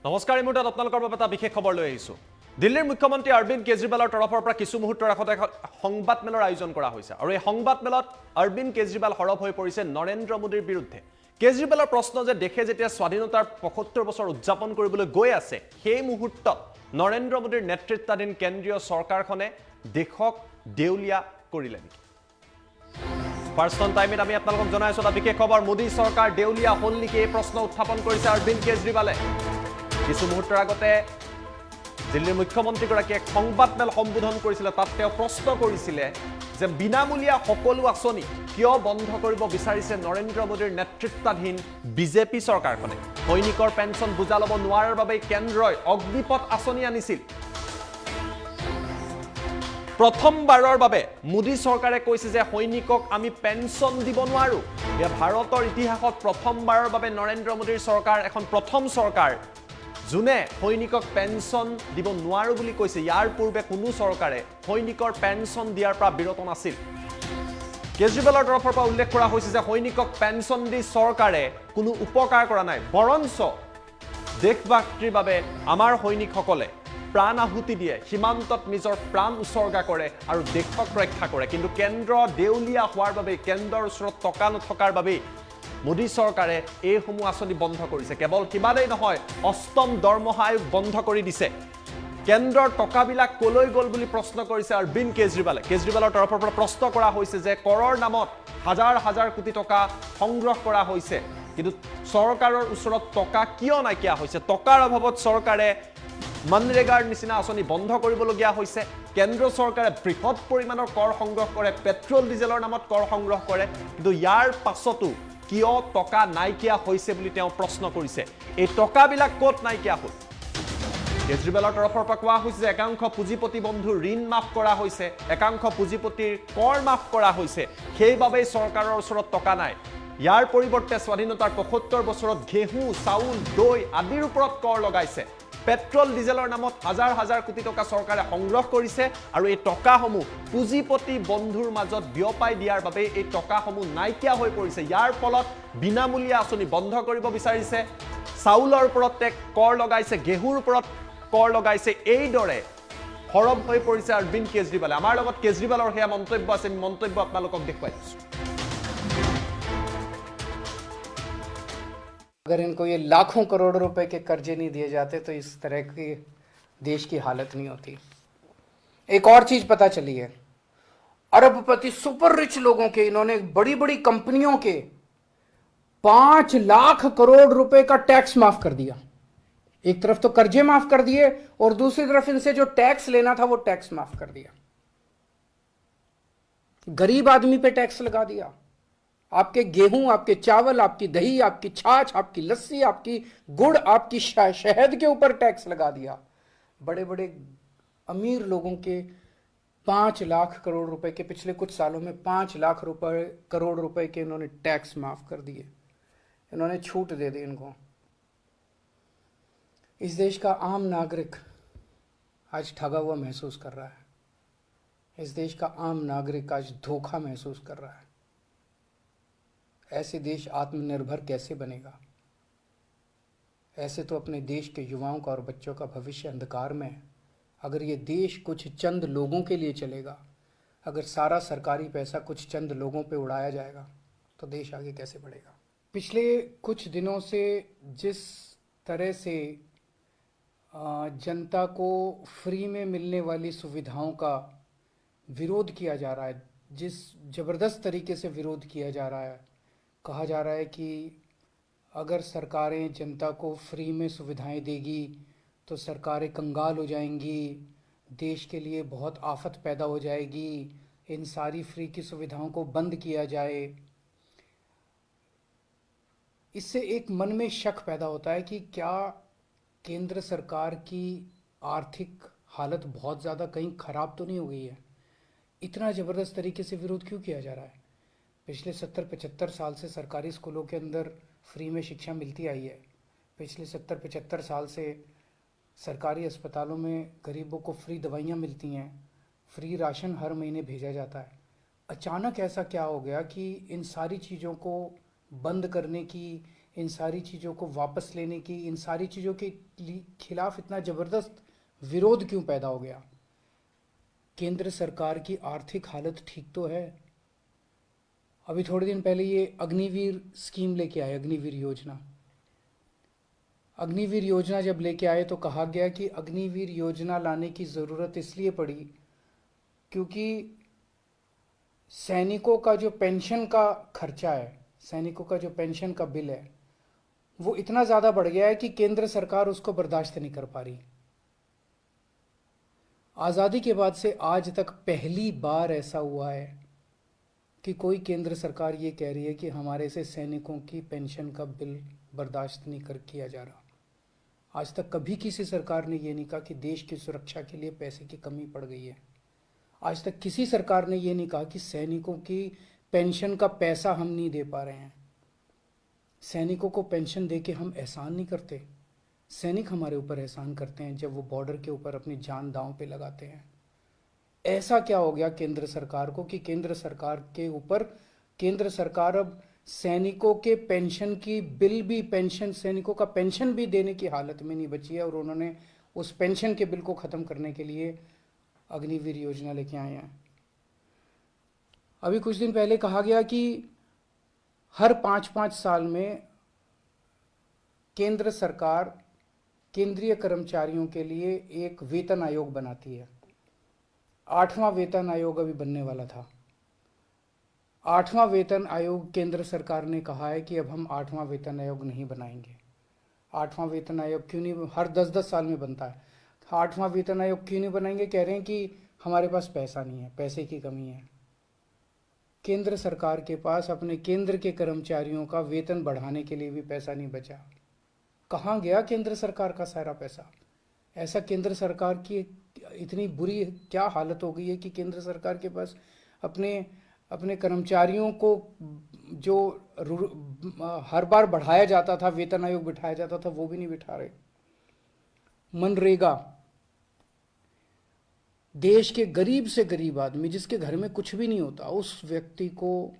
নমস্কাৰ এই মুহূৰ্তত আপোনালোকৰ বাবে এটা বিশেষ খবৰ লৈ আহিছোঁ। দিল্লীৰ মুখ্যমন্ত্ৰী অৰবিন্দ কেজৰিৱালৰ তৰফৰ পৰা কিছু মুহূৰ্তৰ আগতে সংবাদ মেলৰ আয়োজন কৰা হৈছে আৰু এই সংবাদ মেলত অৰবিন্দ কেজৰিৱাল সৰব হৈ পৰিছে নৰেন্দ্ৰ মোদীৰ বিৰুদ্ধে। কেজৰিৱালৰ প্ৰশ্ন যে দেশে যেতিয়া স্বাধীনতাৰ ৭৫ বছৰ উদযাপন কৰিবলৈ গৈ আছে সেই মুহূৰ্তত নৰেন্দ্ৰ মোদীৰ নেতৃত্বাধীন কেন্দ্ৰীয় চৰকাৰখনে দেশক দেউলীয়া কৰিলে নেকি? ফাৰ্ষ্ট অন টাইমত আমি আপোনালোকক জনাইছো এটা বিশেষ খবৰ। মোদী চৰকাৰ দেউলীয়া হ'ল নেকি এই প্ৰশ্ন উত্থাপন কৰিছে অৰবিন্দ কেজৰিৱালে। কিছু মুহূৰ্তৰ আগতে দিল্লীৰ মুখ্যমন্ত্ৰীগৰাকীয়ে এক সংবাদ মেল সম্বোধন কৰিছিলে। তাত তেওঁ প্ৰশ্ন কৰিছিলে যে বিনামূলীয়া সকলো আঁচনি কিয় বন্ধ কৰিব বিচাৰিছে নৰেন্দ্ৰ মোদীৰ নেতৃত্বাধীন বিজেপি চৰকাৰখনে। সৈনিকৰ পেঞ্চন বুজা ল'ব নোৱাৰাৰ বাবে কেন্দ্ৰই অগ্নিপথ আঁচনি আনিছিল। প্ৰথমবাৰৰ বাবে মোদী চৰকাৰে কৈছে যে সৈনিকক আমি পেঞ্চন দিব নোৱাৰো। এয়া ভাৰতৰ ইতিহাসত প্ৰথমবাৰৰ বাবে নৰেন্দ্ৰ মোদীৰ চৰকাৰ এখন প্ৰথম চৰকাৰ যোনে সৈনিকক পেঞ্চন দিব নোৱাৰো বুলি কৈছে। ইয়াৰ পূৰ্বে কোনো চৰকাৰে সৈনিকৰ পেঞ্চন দিয়াৰ পৰা বিৰত নাছিল। কেজৰিৱালৰ তৰফৰ পৰা উল্লেখ কৰা হৈছে যে সৈনিকক পেঞ্চন দি চৰকাৰে কোনো উপকাৰ কৰা নাই, বৰঞ্চ দেশবাসীৰ বাবে আমাৰ সৈনিকসকলে প্ৰাণ আহুতি দিয়ে, সীমান্তত নিজৰ প্ৰাণ উচৰ্গা কৰে আৰু দেশক ৰক্ষা কৰে। কিন্তু কেন্দ্ৰ দেউলীয়া হোৱাৰ বাবে, কেন্দ্ৰৰ ওচৰত টকা নথকাৰ বাবেই মোদী চৰকাৰে এইসমূহ আঁচনি বন্ধ কৰিছে। কেৱল সিমানেই নহয়, অষ্টম দৰমহা আয়োগ বন্ধ কৰি দিছে। কেন্দ্ৰৰ টকাবিলাক কলৈ গ'ল বুলি প্ৰশ্ন কৰিছে অৰবিন্দ কেজৰিৱালে। কেজৰিৱালৰ তৰফৰ পৰা প্ৰশ্ন কৰা হৈছে যে কৰৰ নামত হাজাৰ হাজাৰ কোটি টকা সংগ্ৰহ কৰা হৈছে, কিন্তু চৰকাৰৰ ওচৰত টকা কিয় নাইকিয়া হৈছে? টকাৰ অভাৱত চৰকাৰে মনৰেগাৰ নিচিনা আঁচনি বন্ধ কৰিবলগীয়া হৈছে। কেন্দ্ৰ চৰকাৰে বৃহৎ পৰিমাণৰ কৰ সংগ্ৰহ কৰে, পেট্ৰল ডিজেলৰ নামত কৰ সংগ্ৰহ কৰে, কিন্তু ইয়াৰ পাছতো কিয় টকা নাইকিয়া হৈছে বুলি তেওঁ প্ৰশ্ন কৰিছে। এই টকাবিলাক ক'ত নাইকিয়া হ'ল? কেজৰিৱালৰ তৰফৰ পৰা কোৱা হৈছে যে একাংশ পুঁজিপতি বন্ধুৰ ঋণ মাফ কৰা হৈছে, একাংশ পুঁজিপতিৰ কৰ মাফ কৰা হৈছে, সেইবাবেই চৰকাৰৰ ওচৰত টকা নাই। ইয়াৰ পৰিৱৰ্তে স্বাধীনতাৰ ৭৫ বছৰত ঘেঁহু, চাউল, দৈ আদিৰ ওপৰত কৰ লগাইছে। পেট্ৰল ডিজেলৰ নামত হাজাৰ হাজাৰ কোটি টকা চৰকাৰে সংগ্ৰহ কৰিছে আৰু এই টকাসমূহ পুঁজিপতি বন্ধুৰ মাজত বিয়পাই দিয়াৰ বাবে এই টকাসমূহ নাইকিয়া হৈ পৰিছে। ইয়াৰ ফলত বিনামূলীয়া আঁচনি বন্ধ কৰিব বিচাৰিছে, চাউলৰ ওপৰত কৰ লগাইছে, ঘেঁহুৰ ওপৰত কৰ লগাইছে। এইদৰে সৰব হৈ পৰিছে অৰবিন্দ কেজৰিৱালে। আমাৰ লগত কেজৰিৱালৰ সেয়া মন্তব্য আছে, মন্তব্য আপোনালোকক দেখুৱাই দিছোঁ। अगर इनको ये लाखों करोड़ रुपए के कर्जे नहीं दिए जाते तो इस तरह की देश की हालत नहीं होती। एक और चीज पता चली है, अरबपति सुपर रिच लोगों के, इन्होंने बड़ी बड़ी कंपनियों के 5 लाख करोड़ रुपए का टैक्स माफ कर दिया। एक तरफ तो कर्जे माफ कर दिए और दूसरी तरफ इनसे जो टैक्स लेना था वो टैक्स माफ कर दिया। गरीब आदमी पे टैक्स लगा दिया। आपके गेहूं, आपके चावल, आपकी दही, आपकी छाछ, आपकी लस्सी, आपकी गुड़, आपकी शहद के ऊपर टैक्स लगा दिया। बड़े बड़े अमीर लोगों के 5 लाख करोड़ रुपए के, पिछले कुछ सालों में 5 लाख करोड़ रुपए के इन्होंने टैक्स माफ कर दिए, इन्होंने छूट दे दी इनको। इस देश का आम नागरिक आज ठगा हुआ महसूस कर रहा है। इस देश का आम नागरिक आज धोखा महसूस कर रहा है। ऐसे देश आत्मनिर्भर कैसे बनेगा? ऐसे तो अपने देश के युवाओं का और बच्चों का भविष्य अंधकार में है। अगर ये देश कुछ चंद लोगों के लिए चलेगा, अगर सारा सरकारी पैसा कुछ चंद लोगों पे उड़ाया जाएगा, तो देश आगे कैसे बढ़ेगा? पिछले कुछ दिनों से जिस तरह से जनता को फ्री में मिलने वाली सुविधाओं का विरोध किया जा रहा है, जिस ज़बरदस्त तरीके से विरोध किया जा रहा है, कहा जा रहा है कि अगर सरकारें जनता को फ्री में सुविधाएं देगी तो सरकारें कंगाल हो जाएंगी, देश के लिए बहुत आफत पैदा हो जाएगी, इन सारी फ्री की सुविधाओं को बंद किया जाए। इससे एक मन में शक पैदा होता है कि क्या केंद्र सरकार की आर्थिक हालत बहुत ज़्यादा कहीं ख़राब तो नहीं हो गई है? इतना ज़बरदस्त तरीके से विरोध क्यों किया जा रहा है? पिछले 70-75 साल से सरकारी स्कूलों के अंदर फ्री में शिक्षा मिलती आई है। पिछले 70-75 साल से सरकारी अस्पतालों में गरीबों को फ्री दवाइयाँ मिलती हैं, फ्री राशन हर महीने भेजा जाता है। अचानक ऐसा क्या हो गया कि इन सारी चीज़ों को बंद करने की इन सारी चीज़ों को वापस लेने की, इन सारी चीज़ों के खिलाफ इतना ज़बरदस्त विरोध क्यों पैदा हो गया? केंद्र सरकार की आर्थिक हालत ठीक तो है? अभी थोड़े दिन पहले ये अग्निवीर स्कीम लेके आए, अग्निवीर योजना। अग्निवीर योजना जब लेके आए तो कहा गया कि अग्निवीर योजना लाने की ज़रूरत इसलिए पड़ी क्योंकि सैनिकों का जो पेंशन का खर्चा है, सैनिकों का जो पेंशन का बिल है, वो इतना ज़्यादा बढ़ गया है कि केंद्र सरकार उसको बर्दाश्त नहीं कर पा रही। आज़ादी के बाद से आज तक पहली बार ऐसा हुआ है कि कोई केंद्र सरकार ये कह रही है कि हमारे से सैनिकों की पेंशन का बिल बर्दाश्त नहीं कर किया जा रहा। आज तक कभी किसी सरकार ने ये नहीं कहा कि देश की सुरक्षा के लिए पैसे की कमी पड़ गई है। आज तक किसी सरकार ने ये नहीं कहा कि सैनिकों की पेंशन का पैसा हम नहीं दे पा रहे हैं। सैनिकों को पेंशन दे के हम एहसान नहीं करते। सैनिक हमारे ऊपर एहसान करते हैं जब वो बॉर्डर के ऊपर अपनी जान दांव पे लगाते हैं। ऐसा क्या हो गया केंद्र सरकार को कि केंद्र सरकार के ऊपर, केंद्र सरकार अब सैनिकों के पेंशन की बिल भी, पेंशन, सैनिकों का पेंशन भी देने की हालत में नहीं बची है, और उन्होंने उस पेंशन के बिल को ख़त्म करने के लिए अग्निवीर योजना लेके आए हैं। अभी कुछ दिन पहले कहा गया कि हर 5-5 साल में केंद्र सरकार केंद्रीय कर्मचारियों के लिए एक वेतन आयोग बनाती है। 8वां वेतन आयोग अभी बनने वाला था। 8वां वेतन आयोग, केंद्र सरकार ने कहा है कि अब हम 8वां वेतन आयोग नहीं बनाएंगे। 8वां वेतन आयोग क्यों नहीं? हर 10-10 साल में बनता है। 8वां वेतन आयोग क्यों नहीं बनाएंगे? कह रहे हैं कि हमारे पास पैसा नहीं है, पैसे की कमी है। केंद्र सरकार के पास अपने केंद्र के कर्मचारियों का वेतन बढ़ाने के लिए भी पैसा नहीं बचा। कहाँ गया केंद्र सरकार का सारा पैसा? ऐसा केंद्र सरकार की इतनी बुरी क्या हालत हो गई है कि केंद्र सरकार के पास अपने अपने कर्मचारियों को जो हर बार बढ़ाया जाता था, वेतन आयोग बिठाया जाता था, वो भी नहीं बिठा रहे। मनरेगा, देश के गरीब से गरीब आदमी जिसके घर में कुछ भी नहीं होता, उस व्यक्ति को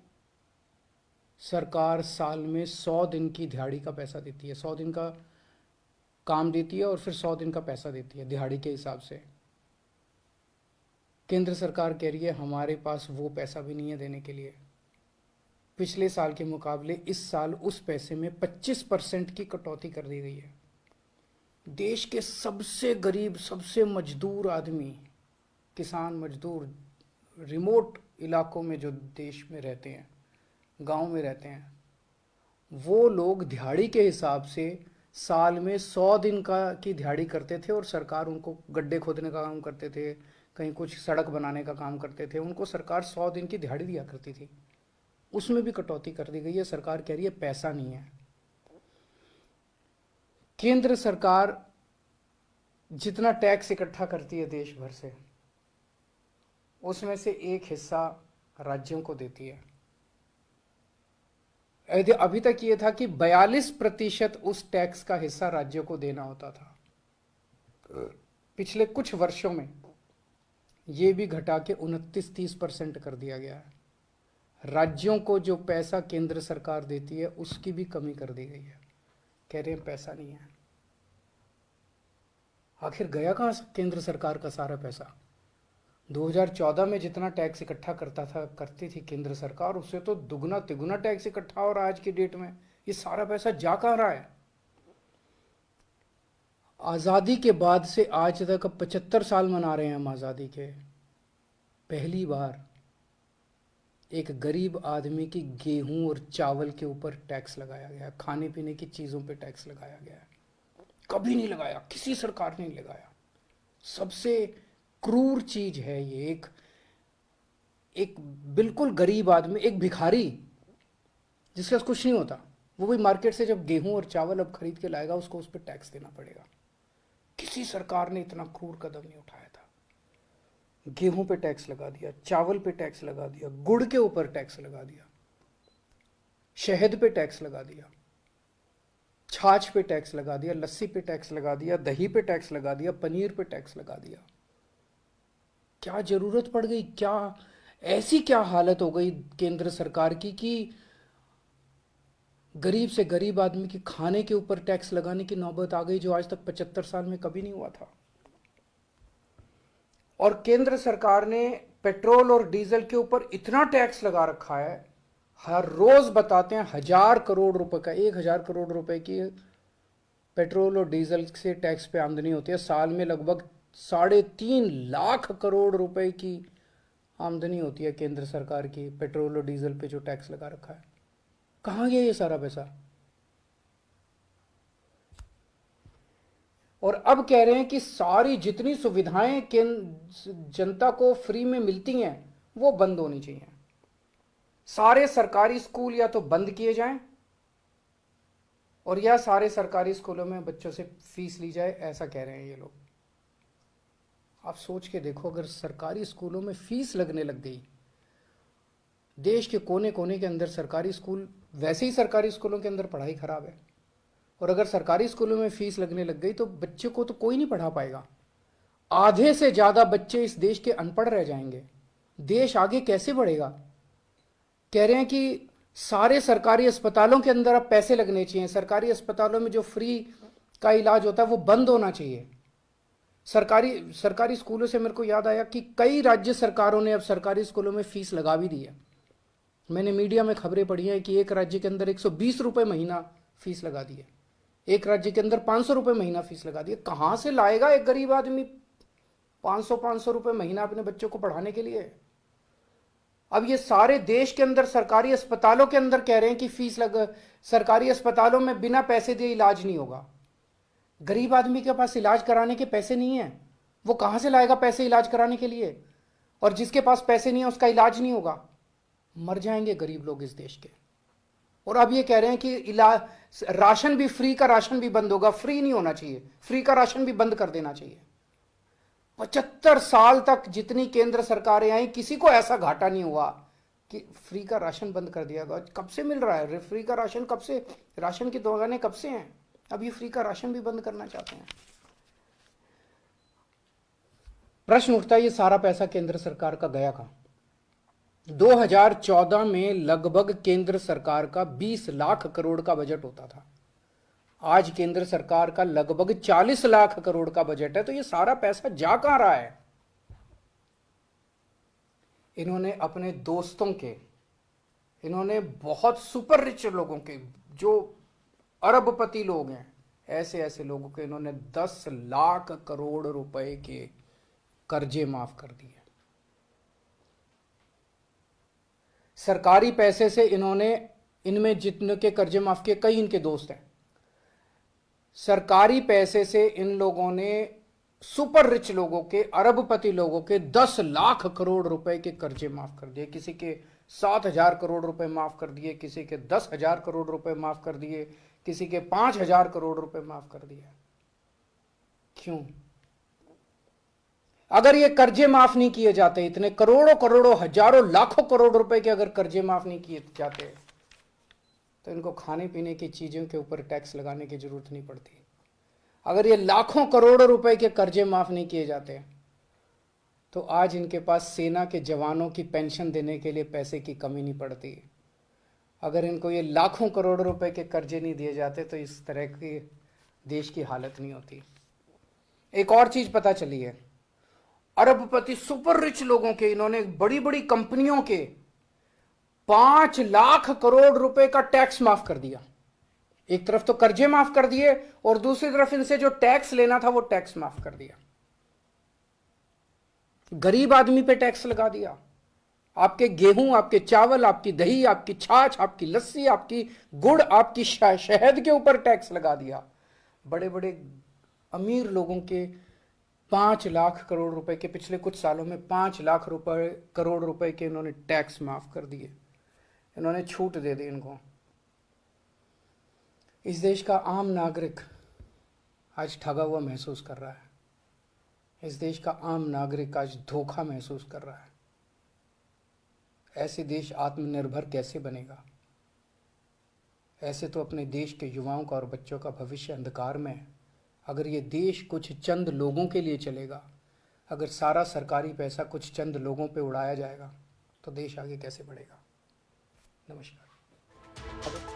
सरकार साल में 100 दिन की दिहाड़ी का पैसा देती है। 100 दिन का काम देती है और फिर 100 दिन का पैसा देती है दिहाड़ी के हिसाब से। केंद्र सरकार कह रही है हमारे पास वो पैसा भी नहीं है देने के लिए। पिछले साल के मुकाबले इस साल उस पैसे में 25% की कटौती कर दी गई है। देश के सबसे गरीब, सबसे मजदूर आदमी, किसान मजदूर, रिमोट इलाकों में जो देश में रहते हैं, गांव में रहते हैं, वो लोग दिहाड़ी के हिसाब से साल में 100 दिन की दिहाड़ी करते थे और सरकार उनको गड्ढे खोदने का काम करते थे, कहीं कुछ सड़क बनाने का काम करते थे, उनको सरकार 100 दिन की दिहाड़ी दिया करती थी। उसमें भी कटौती कर दी गई है। सरकार कह रही है पैसा नहीं है। केंद्र सरकार जितना टैक्स इकट्ठा करती है देश भर से, उसमें से एक हिस्सा राज्यों को देती है। अभी तक ये था कि 42% उस टैक्स का हिस्सा राज्यों को देना होता था। पिछले कुछ वर्षों में ये भी घटा के 29-30% कर दिया गया है। राज्यों को जो पैसा केंद्र सरकार देती है उसकी भी कमी कर दी गई है। कह रहे हैं पैसा नहीं है। आखिर गया कहाँ केंद्र सरकार का सारा पैसा? 2014 में जितना टैक्स इकट्ठा करती थी केंद्र सरकार, उससे तो दुगना तिगुना टैक्स इकट्ठा हो रहा है आज की डेट में। ये सारा पैसा जा कहाँ रहा है? आज़ादी के बाद से आज तक 75 साल मना रहे हैं हम आज़ादी के। पहली बार एक गरीब आदमी की गेहूं और चावल के ऊपर टैक्स लगाया गया, खाने पीने की चीज़ों पे टैक्स लगाया गया है। कभी नहीं लगाया, किसी सरकार ने नहीं लगाया। सबसे क्रूर चीज है ये। एक बिल्कुल गरीब आदमी, एक भिखारी जिसके पास कुछ नहीं होता, वो भी मार्केट से जब गेहूं और चावल अब खरीद के लाएगा, उसको उस पर टैक्स देना पड़ेगा। किसी सरकार ने इतना क्रूर कदम नहीं उठाया था। गेहूं पे टैक्स लगा दिया, चावल पे टैक्स लगा दिया, गुड़ के ऊपर टैक्स लगा दिया, शहद पे टैक्स लगा दिया, छाछ पे टैक्स लगा दिया, लस्सी पे टैक्स लगा दिया, दही पे टैक्स लगा दिया, पनीर पे टैक्स लगा दिया। क्या जरूरत पड़ गई? क्या ऐसी क्या हालत हो गई केंद्र सरकार की कि गरीब से गरीब आदमी के खाने के ऊपर टैक्स लगाने की नौबत आ गई, जो आज तक 75 साल में कभी नहीं हुआ था। और केंद्र सरकार ने पेट्रोल और डीजल के ऊपर इतना टैक्स लगा रखा है, हर रोज बताते हैं 1,000 करोड़ रुपए का, 1,000 करोड़ रुपए की पेट्रोल और डीजल से टैक्स पे आमदनी होती है। साल में लगभग 3.5 लाख करोड़ रुपए की आमदनी होती है केंद्र सरकार की पेट्रोल और डीजल पे जो टैक्स लगा रखा है। कहाँ गया ये सारा पैसा? और अब कह रहे हैं कि सारी जितनी सुविधाएं जनता को फ्री में मिलती हैं वो बंद होनी चाहिए। सारे सरकारी स्कूल या तो बंद किए जाएं और या सारे सरकारी स्कूलों में बच्चों से फीस ली जाए, ऐसा कह रहे हैं ये लोग। आप सोच के देखो, अगर सरकारी स्कूलों में फीस लगने लग गई, देश के कोने कोने के अंदर सरकारी स्कूल, वैसे ही सरकारी स्कूलों के अंदर पढ़ाई खराब है, और अगर सरकारी स्कूलों में फीस लगने लग गई तो बच्चे को तो कोई नहीं पढ़ा पाएगा। आधे से ज्यादा बच्चे इस देश के अनपढ़ रह जाएंगे। देश आगे कैसे बढ़ेगा? कह रहे हैं कि सारे सरकारी अस्पतालों के अंदर अब पैसे लगने चाहिए। सरकारी अस्पतालों में जो फ्री का इलाज होता है वो बंद होना चाहिए। सरकारी स्कूलों से मेरे को याद आया कि कई राज्य सरकारों ने अब सरकारी स्कूलों में फीस लगा भी दी है। मैंने मीडिया में खबरें पढ़ी हैं कि एक राज्य के अंदर 120 रुपए महीना फीस लगा दी है, एक राज्य के अंदर 500 रुपए महीना फीस लगा दी है। कहां से लाएगा एक गरीब आदमी 500 रुपए महीना अपने बच्चों को पढ़ाने के लिए? अब ये सारे देश के अंदर सरकारी अस्पतालों के अंदर कह रहे हैं कि सरकारी अस्पतालों में बिना पैसे दिए इलाज नहीं होगा। गरीब आदमी के पास इलाज कराने के पैसे नहीं है, वो कहां से लाएगा पैसे इलाज कराने के लिए? और जिसके पास पैसे नहीं है उसका इलाज नहीं होगा। मर जाएंगे गरीब लोग इस देश के। और अब ये कह रहे हैं कि राशन भी, फ्री का राशन भी बंद होगा। फ्री नहीं होना चाहिए, फ्री का राशन भी बंद कर देना चाहिए। 75 साल तक जितनी केंद्र सरकारें आई, किसी को ऐसा घाटा नहीं हुआ कि फ्री का राशन बंद कर दिया गया। कब से मिल रहा है फ्री का राशन? कब से राशन की दुकानें कब से हैं? अब ये फ्री का राशन भी बंद करना चाहते हैं। प्रश्न उठता है, ये सारा पैसा केंद्र सरकार का गया कहां? 2014 में लगभग केंद्र सरकार का 20 लाख करोड़ का बजट होता था। आज केंद्र सरकार का लगभग 40 लाख करोड़ का बजट है। तो ये सारा पैसा जा कहां रहा है? इन्होंने अपने दोस्तों के, इन्होंने बहुत सुपर रिच लोगों के, जो अरबपति लोग हैं, ऐसे ऐसे लोगों के इन्होंने 10 लाख करोड़ रुपए के कर्जे माफ कर दिए। सरकारी पैसे से इन्होंने, इनमें जितने के कर्जे माफ किए, कई इनके दोस्त हैं। सरकारी पैसे से इन लोगों ने सुपर रिच लोगों के, अरबपति लोगों के 10 लाख करोड़ रुपए के कर्जे माफ कर दिए। किसी के 7,000 करोड़ रुपए माफ कर दिए, किसी के 10,000 करोड़ रुपए माफ कर दिए, किसी के 5,000 करोड़ रुपए माफ कर दिए। क्यों? अगर ये कर्जे माफ नहीं किए जाते, इतने करोड़ों करोड़ों हजारों लाखों करोड़ रुपए के अगर कर्जे माफ नहीं किए जाते, तो इनको खाने पीने की चीजों के ऊपर टैक्स लगाने की जरूरत नहीं पड़ती। अगर ये लाखों करोड़ों रुपए के कर्जे माफ नहीं किए जाते, तो आज इनके पास सेना के जवानों की पेंशन देने के लिए पैसे की कमी नहीं पड़ती। अगर इनको ये लाखों करोड़ रुपए के कर्जे नहीं दिए जाते, तो इस तरह की देश की हालत नहीं होती। एक और चीज पता चली है, अरबपति सुपर रिच लोगों के, इन्होंने बड़ी बड़ी कंपनियों के 5 लाख करोड़ रुपए का टैक्स माफ कर दिया। एक तरफ तो कर्जे माफ कर दिए और दूसरी तरफ इनसे जो टैक्स लेना था वो टैक्स माफ कर दिया। गरीब आदमी पे टैक्स लगा दिया। आपके गेहूं, आपके चावल, आपकी दही, आपकी छाछ, आपकी लस्सी, आपकी गुड़, आपकी शहद के ऊपर टैक्स लगा दिया। बड़े बड़े अमीर लोगों के 5 लाख करोड़ रुपए के, पिछले कुछ सालों में 5 लाख करोड़ रुपए के इन्होंने टैक्स माफ कर दिए। इन्होंने छूट दे दी इनको। इस देश का आम नागरिक आज ठगा हुआ महसूस कर रहा है। इस देश का आम नागरिक आज धोखा महसूस कर रहा है। ऐसे देश आत्मनिर्भर कैसे बनेगा? ऐसे तो अपने देश के युवाओं का और बच्चों का भविष्य अंधकार में है। अगर ये देश कुछ चंद लोगों के लिए चलेगा, अगर सारा सरकारी पैसा कुछ चंद लोगों पे उड़ाया जाएगा, तो देश आगे कैसे बढ़ेगा? नमस्कार।